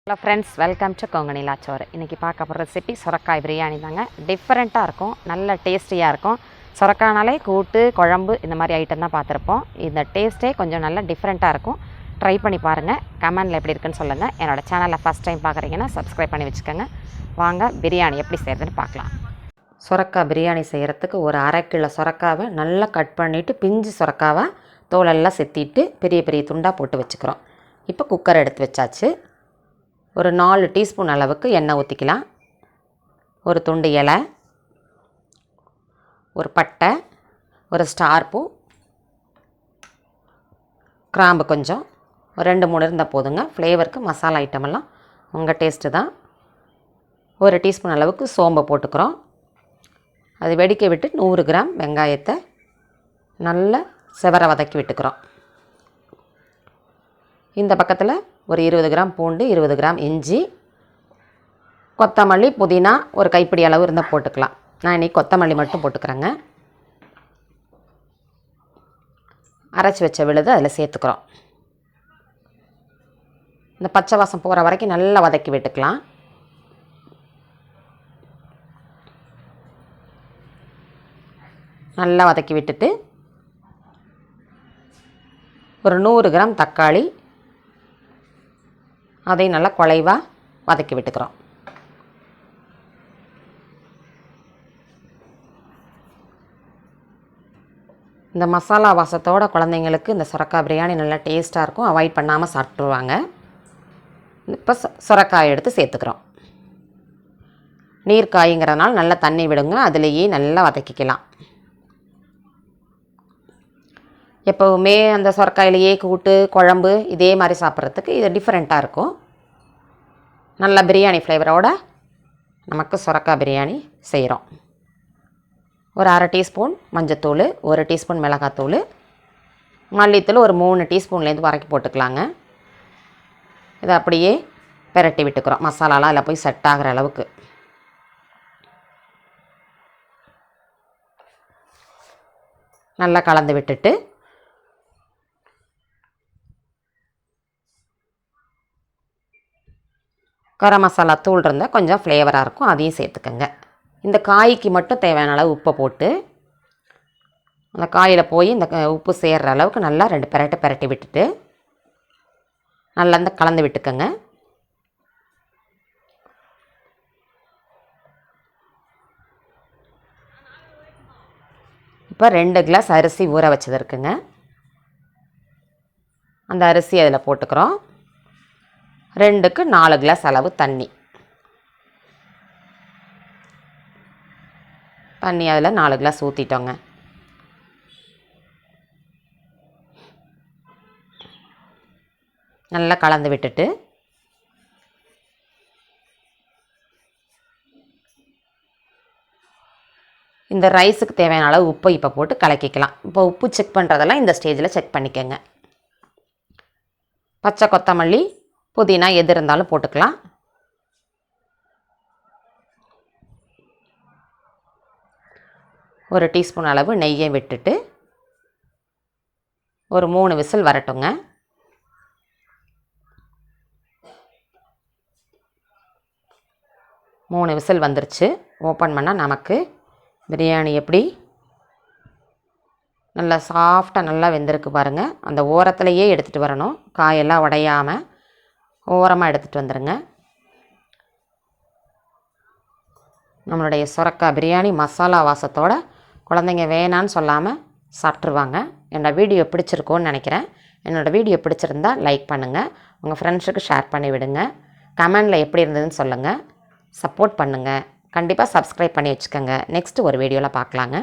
Hello friends, welcome to Kongu Nila Soru. இன்னைக்கு பார்க்க போற ரெசிபி சொரக்காய் பிரியாணி தாங்க. டிஃபரண்டா இருக்கும், நல்ல டேஸ்டியா இருக்கும். சொரக்காய்னாலே கூட்டு, குழம்பு இந்த மாதிரி ஐட்டம் தான் பார்த்திருப்போம். இந்த டேஸ்டே கொஞ்சம் நல்ல டிஃபரண்டா இருக்கும். ட்ரை பண்ணி பாருங்க. கமெண்ட்ல எப்படி இருக்குன்னு சொல்லுங்க. என்னோட சேனலை ஃபர்ஸ்ட் டைம் பார்க்குறீங்கன்னா சப்ஸ்கிரைப் பண்ணி வச்சுக்கோங்க. வாங்க பிரியாணி எப்படி செய்யறதுன்னு பார்க்கலாம். சொரக்காய் பிரியாணி செய்கிறதுக்கு ஒரு 1/2 கிலோ சொரக்காவை நல்லா கட் பண்ணிவிட்டு பிஞ்சு சொரக்காவை தோலெல்லாம் செத்திட்டு பெரிய பெரிய துண்டாக போட்டு வச்சுக்கிறோம். இப்போ குக்கர் எடுத்து வச்சாச்சு. ஒரு 4 டீஸ்பூன் அளவுக்கு எண்ணெய் ஊற்றிக்கலாம். ஒரு துண்டு இலை, ஒரு பட்டை, ஒரு ஸ்டார் பூ, கிராம்பு கொஞ்சம், ஒரு 2-3 இருந்தால் போதுங்க. ஃப்ளேவருக்கு மசாலா ஐட்டமெல்லாம் உங்கள் டேஸ்ட்டு தான். ஒரு டீஸ்பூன் அளவுக்கு சோம்பை போட்டுக்கிறோம். அது வெடிக்க விட்டு 100 கிராம் வெங்காயத்தை நல்லா செவர வதக்கி விட்டுக்கிறோம். இந்த பக்கத்தில் ஒரு 20 கிராம் பூண்டு, 20 கிராம் இஞ்சி, கொத்தமல்லி, புதினா ஒரு கைப்பிடி அளவு இருந்தால் போட்டுக்கலாம். நான் இன்றைக்கி கொத்தமல்லி மட்டும் போட்டுக்கிறேங்க. அரைச்சி வச்ச விழுது அதில் சேர்த்துக்கிறோம். இந்த பச்சை வாசம் போகிற வரைக்கும் நல்லா வதக்கி விட்டுக்கலாம். நல்லா வதக்கி விட்டுட்டு ஒரு 100 கிராம் தக்காளி அதையும் நல்லா குழைவாக வதக்கி விட்டுக்கிறோம். இந்த மசாலா வாசத்தோட குழந்தைங்களுக்கு இந்த சொரக்காய் பிரியாணி நல்லா டேஸ்ட்டாக இருக்கும். அவாய்ட் பண்ணாமல் சாப்பிட்ருவாங்க. இப்போ சொரக்காய் எடுத்து சேர்த்துக்கிறோம். நீர் காய்ங்கிறதுனால நல்லா தண்ணி விடுங்க. அதுலேயே நல்லா வதக்கிக்கலாம். எப்போவுமே அந்த சொரக்காயிலேயே கூட்டு, குழம்பு இதே மாதிரி சாப்பிட்றதுக்கு இது டிஃப்ரெண்ட்டாக இருக்கும். நல்ல பிரியாணி ஃப்ளேவரோடு நமக்கு சொரக்காய் பிரியாணி செய்கிறோம். ஒரு 1/2 டீஸ்பூன் மஞ்சத்தூள், 1 டீஸ்பூன் மிளகாத்தூள், மல்லித்தூள் ஒரு 3 டீஸ்பூன்லேருந்து வரைக்கும் போட்டுக்கலாங்க. இதை அப்படியே பெரட்டி விட்டுக்கிறோம். மசாலாலாம் அதில் போய் செட் ஆகிற அளவுக்கு. நல்லா கலந்து விட்டுட்டு கரம் மசாலா தூள் இருந்தால் கொஞ்சம் ஃப்ளேவராக இருக்கும், அதையும் சேர்த்துக்கங்க. இந்த காய்க்கு மட்டும் தேவையான அளவு உப்பை போட்டு அந்த காயில் போய் இந்த உப்பு சேர்கிற அளவுக்கு நல்லா 2 பெரட்டி விட்டுட்டு நல்லா இந்த கலந்து விட்டுக்கங்க. இப்போ 2 கிளாஸ் அரிசி ஊற வச்சது இருக்குங்க. அந்த அரிசி அதில் போட்டுக்கிறோம். 2க்கு 4 கிளாஸ் அளவு தண்ணி அதில் 4 கிளாஸ் ஊற்றிட்டோங்க. நல்லா கலந்து விட்டுட்டு இந்த ரைஸுக்கு தேவையான அளவு உப்பை இப்போ போட்டு கலக்கிக்கலாம். இப்போ உப்பு செக் பண்ணுறதெல்லாம் இந்த ஸ்டேஜில் செக் பண்ணிக்கோங்க. பச்சை கொத்தமல்லி, புதினா எது இருந்தாலும் போட்டுக்கலாம். ஒரு டீஸ்பூன் அளவு நெய்யை விட்டுட்டு ஒரு 3 விசில் வரட்டுங்க. மூணு விசில் வந்துருச்சு. ஓப்பன் பண்ணால் நமக்கு பிரியாணி எப்படி நல்லா சாஃப்டாக நல்லா வெந்திருக்கு பாருங்கள். அந்த ஓரத்துலையே எடுத்துகிட்டு வரணும். காயெல்லாம் உடையாமல் ஓரமாக எடுத்துகிட்டு வந்துடுங்க. நம்மளுடைய சொரக்காய் பிரியாணி மசாலா வாசத்தோட குழந்தைங்க வேணான்னு சொல்லாமல் சாப்பிட்ருவாங்க. என்னோடய வீடியோ பிடிச்சிருக்கோன்னு நினைக்கிறேன். என்னோடய வீடியோ பிடிச்சிருந்தா லைக் பண்ணுங்கள். உங்கள் ஃப்ரெண்ட்ஸுக்கு ஷேர் பண்ணி விடுங்க. கமெண்டில் எப்படி இருந்ததுன்னு சொல்லுங்கள். சப்போர்ட் பண்ணுங்கள். கண்டிப்பாக சப்ஸ்கிரைப் பண்ணி வச்சுக்கோங்க. நெக்ஸ்ட்டு ஒரு வீடியோவில் பார்க்கலாங்க.